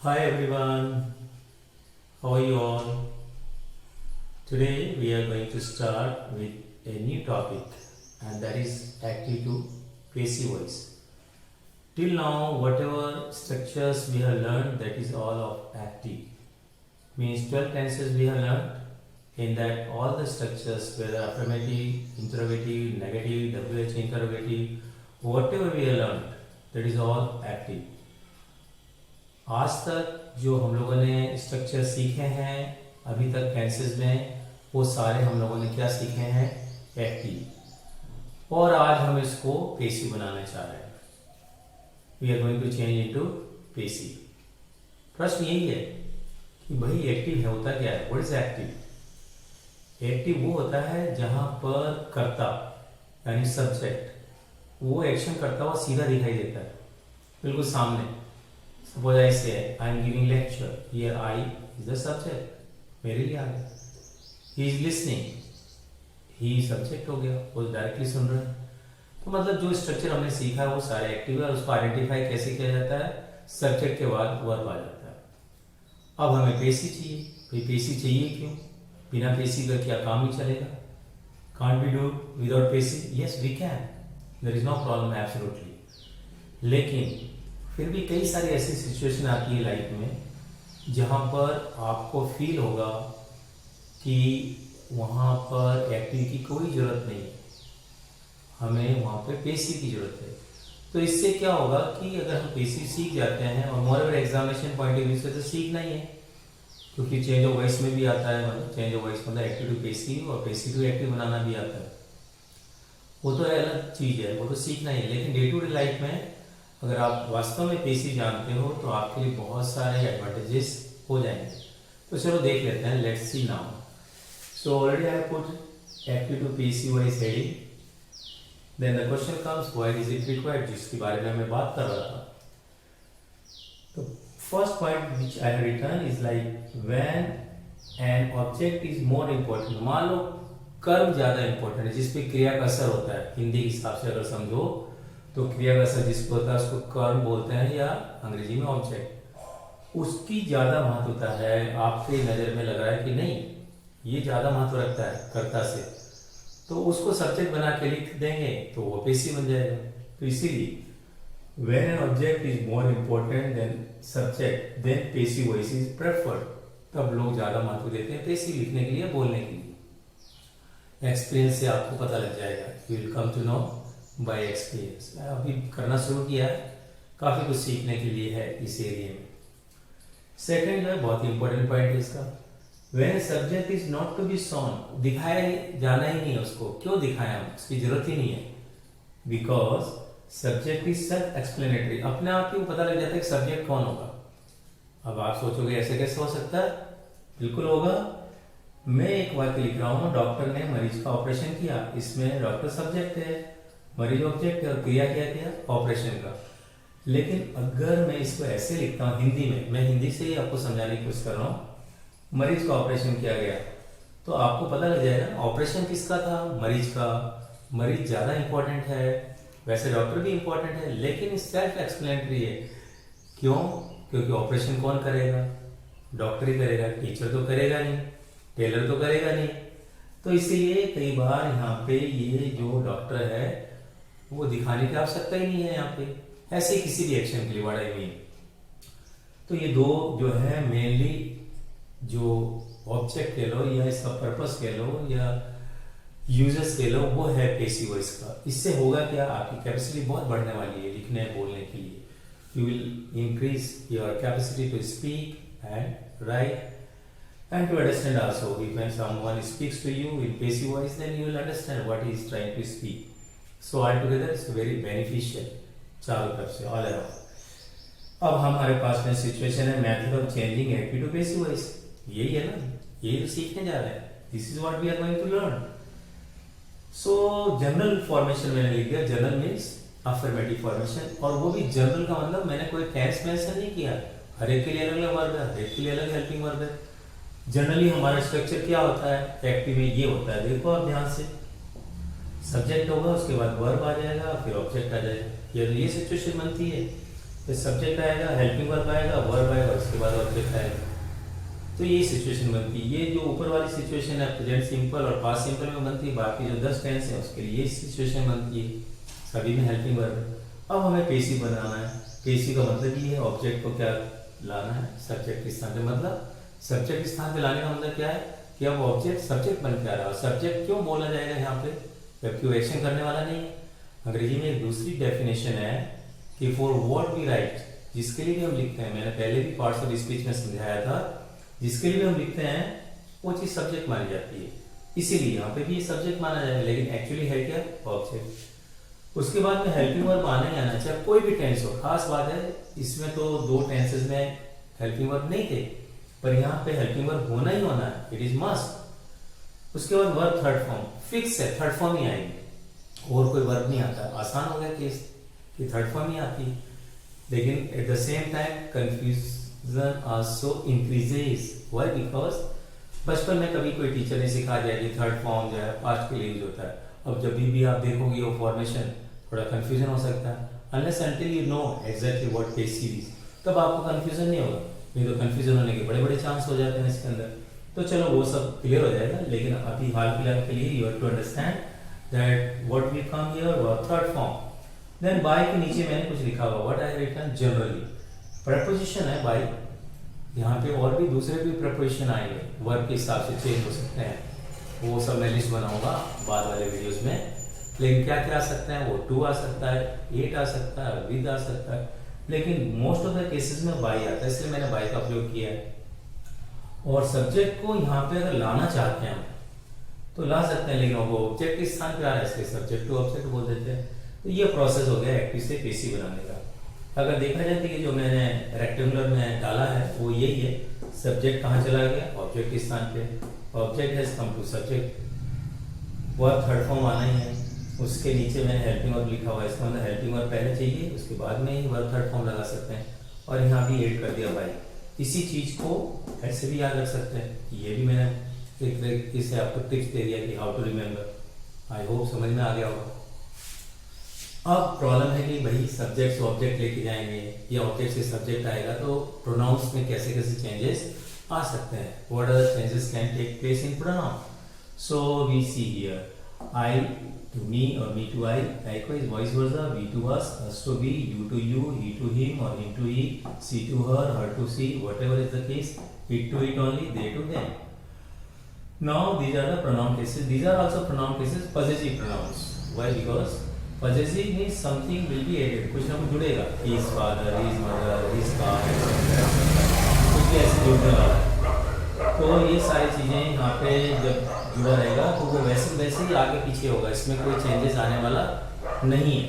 Hi everyone, how are you all? Today we are going to start with a new topic, and that is active to passive voice. Till now, whatever structures we have learned, that is all of active. Means 12 tenses we have learned. In that, all the structures, whether affirmative, interrogative, negative, WH interrogative, whatever we have learned, that is all active. आज तक जो हम लोगों ने structure सीखे हैं अभी तक टेंसेस में, वो सारे हम लोगों ने क्या सीखे हैं? एक्टिव। और आज हम इसको पेसिव बनाना चाह रहे हैं। We are going to change into passive. प्रश्न यही है कि भाई एक्टिव है होता क्या है? What is active? एक्टिव वो होता है जहां पर कर्ता यानी सब्जेक्ट वो एक्शन करता हुआ सीधा दिखाई देता है, बिल्कुल सामने। Suppose I say I am giving lecture. Here I is the subject. मेरे लिए आ गया. He is listening. He subject हो गया. वो डायरेक्टली सुन रहा है. तो मतलब जो स्ट्रक्चर हमने सीखा है वो सारे एक्टिव है और उसको आइडेंटिफाई कैसे किया जाता है? सब्जेक्ट के बाद वर्ब आ जाता है. अब हमें पेसी चाहिए. भाई पेसी चाहिए क्यों? बिना पेसी का क्या काम ही चलेगा? Can't we do without Pesi? Yes, we can. There is no problem absolutely. लेकिन फिर भी कई सारी ऐसी सिचुएशन आती है लाइफ में जहाँ पर आपको फील होगा कि वहाँ पर एक्टिव की कोई ज़रूरत नहीं, हमें वहाँ पे पेसिव की ज़रूरत है। तो इससे क्या होगा कि अगर हम पेसिव सीख जाते हैं, और more over examination point of view से तो सीखना ही है, क्योंकि चेंज ऑफ वॉइस में भी आता है, मतलब चेंज ऑफ वॉइस मतलब एक्टिव टू पेसिव और पेसिव टू एक्टिव बनाना भी आता है। वो तो अलग चीज़ है, वो तो सीखना ही है। लेकिन डे टू डे लाइफ में अगर आप वास्तव में पेसी जानते हो तो आपके लिए बहुत सारे एडवांटेजेस हो जाएंगे। तो चलो देख लेते हैं, let's see now. So already I have put active to passive wise heading. Then the question comes why is it required, जिसके बारे में मैं बात कर रहा था। तो first point which I have written is like when an object is more important. मान लो कर्म ज्यादा इंपॉर्टेंट है, जिसपे क्रिया का असर होता है। हिंदी के हिसाब से अगर समझो तो क्रिया का असर जिसको होता है उसको कर्म बोलते हैं, या अंग्रेजी में ऑब्जेक्ट। उसकी ज्यादा महत्वता है। आपके नजर में लग रहा है कि नहीं, ये ज्यादा महत्व रखता है कर्ता से, तो उसको सब्जेक्ट बना के लिख देंगे तो वो पेसी बन जाएगा। तो इसीलिए when an object is more important than subject then passive voice is preferred. तब लोग ज्यादा महत्व देते हैं पेसी लिखने के लिए, बोलने के लिए। एक्सपीरियंस से आपको पता लग जाएगा, you will come to know by experience. अभी करना शुरू किया है, काफी कुछ सीखने के लिए है इस एरिया में। सेकंड जो है बहुत ही इंपॉर्टेंट पॉइंट है इसका, when subject is not to be shown. दिखाया जाना ही नहीं है उसको। क्यों दिखाया? उसकी जरूरत ही नहीं है। Because subject is self explanatory. अपने आप ही पता लग जाता है कि सब्जेक्ट कौन होगा। अब आप सोचोगे ऐसे कैसे हो सकता है? बिल्कुल होगा। मैं एक वाक्य लिख रहा हूँ, डॉक्टर ने मरीज का ऑपरेशन किया। इसमें डॉक्टर सब्जेक्ट है, मरीज ऑब्जेक्ट है, और क्रिया क्या किया? ऑपरेशन का। लेकिन अगर मैं इसको ऐसे लिखता हूँ हिंदी में, मैं हिंदी से ही आपको समझाने की कोशिश कर रहा हूँ, मरीज का ऑपरेशन किया गया, तो आपको पता लग जाएगा ऑपरेशन किसका था? मरीज का। मरीज ज्यादा इंपॉर्टेंट है, वैसे डॉक्टर भी इंपॉर्टेंट है, लेकिन सेल्फ एक्सप्लेनेटरी है। क्यों? क्योंकि ऑपरेशन कौन करेगा? डॉक्टर ही करेगा, टीचर तो करेगा नहीं, टेलर तो करेगा नहीं। तो इसीलिए कई बार यहाँ पे ये जो डॉक्टर है वो दिखाने की आवश्यकता ही नहीं है यहाँ पे, ऐसे ही किसी भी एक्शन के लिए। व्हाट आई मीन, तो ये दो जो है मेनली जो ऑब्जेक्ट कह लो या इसका पर्पस कह लो या यूजर्स कह लो, वो है पेसिव वॉइस का। इससे होगा क्या? आपकी कैपेसिटी बहुत बढ़ने वाली है लिखने बोलने के लिए। You will increase your capacity to speak and write and to understand also. If when someone speaks to you in passive voice, then you will understand what he is trying to speak. So altogether it's very beneficial चारों तरफ से, all around. अब हमारे पास में situation है method of changing active to passive voice. यही है ना, यही तो सीखने जा रहे हैं। This is what we are going to learn. So general formation मैंने लिख दिया। जनरल मीन्स अफर्मेटिव फॉर्मेशन, और वो भी जनरल का मतलब मैंने कोई टेंस मेंशन नहीं किया। हर एक के लिए अलग अलग वर्ब है, हर एक के लिए अलग हेल्पिंग वर्ब है। जनरली हमारा स्ट्रक्चर क्या होता है एक्टिव में? ये होता है, देखो आप ध्यान से, सब्जेक्ट होगा, उसके बाद वर्ब आ जाएगा, फिर ऑब्जेक्ट आ जाएगा। ये सिचुएशन बनती है। फिर सब्जेक्ट आएगा, हेल्पिंग वर्ब आएगा, वर्ब आएगा, उसके बाद ऑब्जेक्ट आएगा। तो ये सिचुएशन बनती है। ये जो ऊपर वाली सिचुएशन है प्रेजेंट सिंपल और पास्ट सिंपल में बनती है, बाकी जो 10 टेंस है उसके लिए ये सिचुएशन बनती है, सभी में हेल्पिंग वर्ब है। अब हमें पेसिव बनाना है। पेसिव का मतलब ये है ऑब्जेक्ट को क्या लाना है सब्जेक्ट के स्थान पे, मतलब सब्जेक्ट के स्थान पे लाने का मतलब क्या है कि अब ऑब्जेक्ट सब्जेक्ट बन के आ रहा है। सब्जेक्ट क्यों बोला जाएगा यहाँ पे, जबकि वो एक्शन करने वाला नहीं है। अंग्रेजी में एक दूसरी डेफिनेशन है कि फॉर व्हाट वी राइट, जिसके लिए भी हम लिखते हैं, मैंने पहले भी पार्ट्स ऑफ स्पीच में समझाया था, जिसके लिए भी हम लिखते हैं वो चीज सब्जेक्ट मानी जाती है, इसीलिए यहाँ पे भी ये सब्जेक्ट माना जाएगा, लेकिन एक्चुअली है क्या, ऑब्जेक्ट। उसके बाद में हेल्पिंग वर्ब आना ही आना, चाहे कोई भी टेंस हो। खास बात है इसमें तो 2 टेंसेस में हेल्पिंग वर्ब नहीं थे, पर यहाँ पे हेल्पिंग वर्ब होना ही होना है, इट इज मस्ट। उसके बाद वर्ब थर्ड फॉर्म फिक्स है, थर्ड फॉर्म ही आएगी, और कोई वर्ब नहीं आता। आसान हो गया केस कि थर्ड फॉर्म ही आती है, लेकिन at the same time confusion also increases. Why? Because बचपन में कभी कोई टीचर ने सिखा दिया कि थर्ड फॉर्म जो है पास्ट के लिए यूज होता है। अब जब भी आप देखोगे वो फॉर्मेशन थोड़ा कंफ्यूजन हो सकता है, unless until you know exactly what passive is, तब आपको कंफ्यूजन नहीं होगा। नहीं तो कंफ्यूजन होने के बड़े बड़े चांस हो जाते हैं इसके अंदर। तो चलो वो सब क्लियर हो जाएगा, लेकिन अभी हाल फिलहाल के लिए you have to understand that what we come here were third form. Then by के नीचे मैंने कुछ लिखा हुआ, what I written generally, preposition है बाय। यहाँ पे और भी दूसरे भी प्रपोजिशन आएंगे, वर्ब के हिसाब से चेंज हो सकते हैं, वो सब मैं लिस्ट बनाऊंगा बाद वाले वीडियोस में। लेकिन क्या क्या आ सकते हैं, वो टू आ सकता है, एट आ सकता है, विद आ सकता है, लेकिन मोस्ट ऑफ द केसेस में बाई आता है, इसलिए मैंने बाई का प्रयोग किया है। और सब्जेक्ट को यहाँ पे अगर लाना चाहते हैं हम तो ला सकते हैं, लेकिन वो ऑब्जेक्ट के स्थान पे आ रहा है, इसलिए सब्जेक्ट टू ऑब्जेक्ट बोल देते हैं। तो ये प्रोसेस हो गया एक्टिव से पेसिव बनाने का। अगर देखा जाए तो ये जो मैंने रेक्टेंगुलर में डाला है वो यही है, सब्जेक्ट कहाँ चला गया, ऑब्जेक्ट के स्थान पे, object has come to subject, verb third form आना ही है। उसके नीचे मैंने हेल्पिंग वर्ब लिखा हुआ है, इसका मतलब हेल्पिंग वर्ब पहले चाहिए, उसके बाद में ही वर्ब थर्ड फॉर्म लगा सकते हैं। और यहाँ भी ऐड कर दिया बाई। इसी चीज को ऐसे भी याद रख सकते हैं, ये भी मैंने एक तरीके से आपको टिप्स दे दिया कि how to remember. I hope समझ में आ गया होगा। अब प्रॉब्लम है कि भाई सब्जेक्ट से ऑब्जेक्ट लेके जाएंगे या ऑब्जेक्ट से सब्जेक्ट आएगा, तो प्रोनाउंस में कैसे कैसे चेंजेस आ सकते हैं, what are the changes can take place in pronoun. So we see here I to me or me to I, likewise vice versa, we to us, us to we, you to you, he to him or him to he, she to her to she, whatever is the case, it to it only, they to them. Now these are the pronoun cases. These are also pronoun cases, possessive pronouns. Why? Because possessive means something will be added, कुछ ना कुछ जुड़ेगा, his father, his mother, his car, कुछ भी ऐसे जुड़ने वाला है। तो ये सारी चीजें यहाँ पे जब जुड़ा रहेगा तो वो वैसे ही आगे पीछे होगा, इसमें कोई चेंजेस आने वाला नहीं है।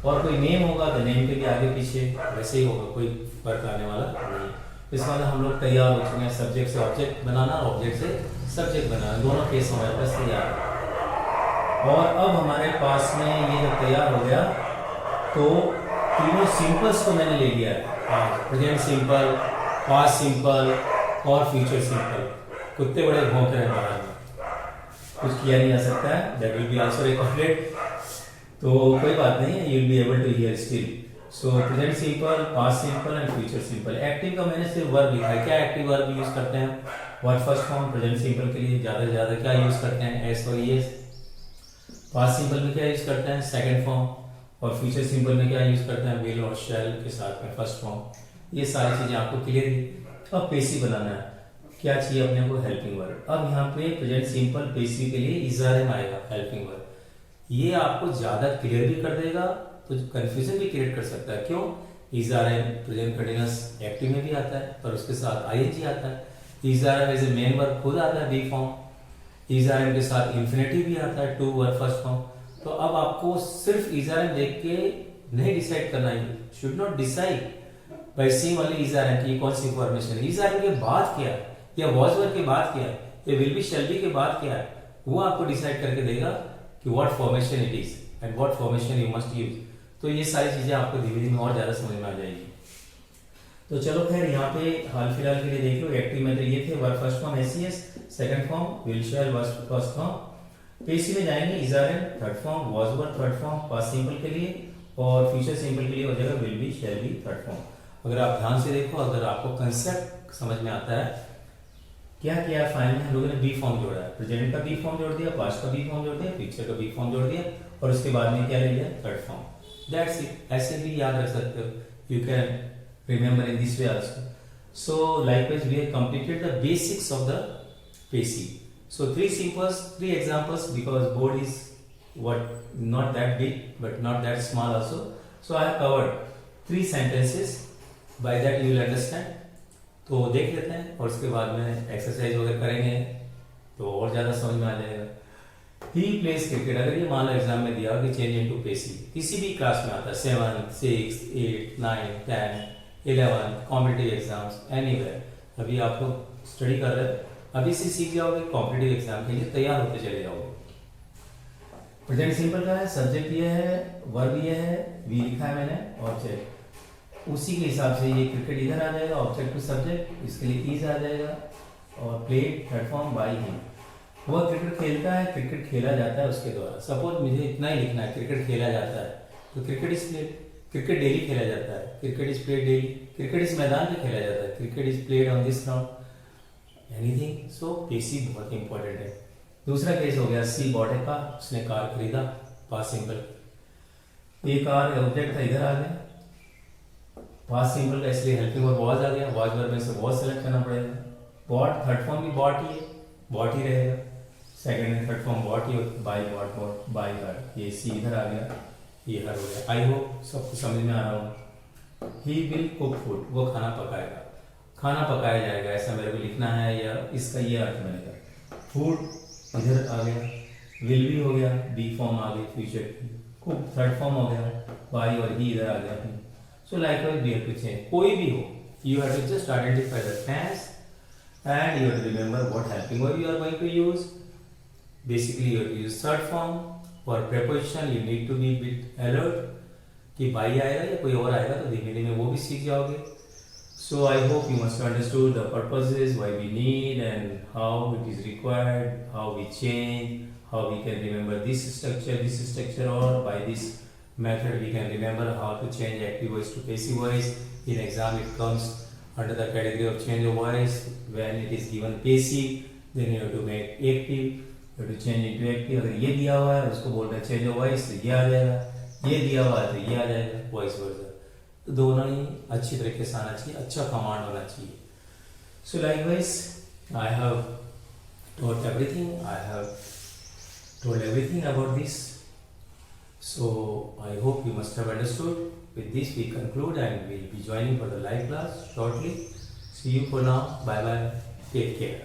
और कोई नेम होगा तो नेम के भी आगे पीछे वैसे ही होगा, कोई फर्क आने वाला नहीं। इसका मतलब हम लोग तैयार हो चुके हैं सब्जेक्ट से ऑब्जेक्ट बनाना और ऑब्जेक्ट से सब्जेक्ट बनाना, दोनों केस हमारे पास तैयार है। और अब हमारे पास में ये जब तैयार हो गया तो तीनों सिंपल्स को मैंने ले लिया है, प्रेजेंट सिंपल, पास्ट सिंपल और फ्यूचर सिंपल। कुत्ते बड़े भौंक रहे हैं बाहर में, कुछ किया नहीं जा सकता है, that will be also recorded, तो कोई बात नहीं है, you will be able to hear still. So present simple, past simple and future simple. Active का मैंने सिर्फ वर्ब लिखा है। क्या एक्टिव वर्ब यूज करते हैं, verb first form present simple के लिए ज्यादा से ज्यादा क्या यूज करते हैं, एस और ईएस। पास्ट सिंपल में क्या यूज करते हैं, सेकंड फॉर्म। और फ्यूचर सिंपल में क्या यूज करते हैं, विल और शैल के साथ में फर्स्ट फॉर्म। ये सारी चीजें आपको क्लियर है। अब पेसिव बनाना है, क्या चाहिए अपने को, हेल्पिंग वर्ब। अब यहाँ पे प्रेजेंट सिंपल पेसिव के लिए इज़ारम आएगा, हेल्पिंग वर्ब। ये आपको ज्यादा क्लियर भी कर देगा, तो कंफ्यूजन भी क्रिएट कर सकता है। क्यों, इज़ारम प्रेजेंट कंटीन्यूअस एक्टिव में भी आता है, पर उसके साथ आईएनजी आता है। इज़ारम एज ए मेन वर्ब खुद आता है, बी फॉर्म। इज़ारम के साथ इंफिनिटिव भी आता है, टू वर्ब फर्स्ट फॉर्म। तो अब आपको सिर्फ इज़ारम देख के नहीं डिसाइड करना है, should not decide by seeing only इज़ारम की कौन सी फॉर्मेशन। इज़ारम के बाद क्या है, या वॉज वर्ब के बाद क्या है, या विल बी शैल बी के बाद क्या है, वो आपको डिसाइड करके देगा कि what formation it is and what formation you must use. तो ये सारी चीजें आपको धीरे धीरे और ज्यादा समझ में आ जाएगी। तो चलो खैर यहाँ पे हाल फिलहाल के लिए देख लो। एक्टिव में तो ये थे verb first form S E S, second form will shall verb first form. Passive में जाएंगे इज़ारम third form, was verb third form past simple के लिए, और फ्यूचर सिंपल के लिए हो जाएगा will be, shall be, third form. अगर आप ध्यान से देखो, अगर आपको कंसेप्ट समझ में आता है, क्या किया फाइनल में हम लोगों ने बी फॉर्म जोड़ा है, प्रेजेंट का बी फॉर्म जोड़ दिया, पास्ट का बी फॉर्म जोड़ दिया, फ्यूचर का बी फॉर्म जोड़ दिया, और उसके बाद में क्या ले लिया, थर्ड फॉर्म। That's it. ऐसे भी याद रख सकते हो, you can remember in this way also. So likewise we have completed the basics of the PACE. So three examples, because board is not that big but not that small also. So I have covered 3 sentences. By that you will understand. तो देख लेते हैं और उसके बाद में exercise वगैरह करेंगे तो और ज़्यादा समझ में आ जाएगा। He plays cricket, अगर ये मान लो एग्जाम में दिया कि चेंज इनटू PACE, किसी भी क्लास में आता है, 7, 6, 8, 9, 10, 11, कॉम्पिटिटिव एग्जाम्स, एनीवेयर। अभी आप लोग स्टडी कर रहे हैं, अभी से सीख जाओगे, कॉम्पिटिटिव एग्जाम के लिए तैयार होते चले जाओगे। प्रेजेंट सिंपल का है, सब्जेक्ट ये है, वर्ब ये है, वी लिखा है मैंने, ऑब्जेक्ट उसी के हिसाब से ये क्रिकेट इधर आ जाएगा, ऑब्जेक्ट टू सब्जेक्ट, इसके लिए इज आ जाएगा, और प्लेड प्लेटफॉर्म बाय हिम। वह क्रिकेट खेलता है, क्रिकेट खेला जाता है उसके द्वारा। सपोज मुझे इतना ही लिखना है, क्रिकेट खेला जाता है, तो cricket is played, cricket daily खेला जाता है, cricket is played daily, cricket इस मैदान पे खेला जाता है, cricket is played on this ground, anything. So passive बहुत इंपॉर्टेंट है। दूसरा केस हो गया, सी बॉट ए कार, उसने कार खरीदा, पास्ट सिंपल। ये कार ऑब्जेक्ट था, इधर आ गया, पास्ट सिंपल का इसलिए हेल्पिंग वर्ब वाज आ गया, वाज वर्ब में से वाज सेलेक्ट करना पड़ेगा। बॉट थर्ड फॉर्म भी बॉट ही है, बॉट ही रहेगा, second and third form both ही, बाय बॉट, बाय हर, ये सी इधर आ गया, ये हर हो गया। आई होप सबको समझ में आ रहा होगा। ही विल कुक फूड, वो खाना पकाएगा, खाना पकाया जाएगा, ऐसा मेरे को लिखना है, या इसका ये अर्थ बनेगा। फूड इधर आ गया, विल भी हो गया, बी फॉर्म आ गई फ्यूचर की, कुक थर्ड फॉर्म हो गया, बाई और ही इधर आ गया। So likewise we have to change, कोई भी हो, you have to just identify the tense and you have to remember what helping verb you are going to use. Basically you have to use third form. For preposition you need to be bit alert कि भाई आएगा या कोई और आएगा, तो धीमे धीमे वो भी सीख जाओगे। So I hope you must have understood the purposes, why we need and how it is required, how we change, how we can remember this structure, or by this method we can remember how to change active voice to passive voice. In exam it comes under the category of change of voice. When it is given passive, then you have to make active, you have to change into active. अगर ये दिया हुआ है उसको बोल रहे हैं change of voice, तो ये आ जाएगा, ये दिया हुआ है तो ये आ जाएगा, voice versa। तो दोनों ही अच्छी तरीके से आना चाहिए, अच्छा कमांड होना चाहिए। So likewise, I have taught everything, I have told everything about this. So I hope you must have understood. With this we conclude and we will be joining for the live class shortly. See you for now. Bye bye. Take care.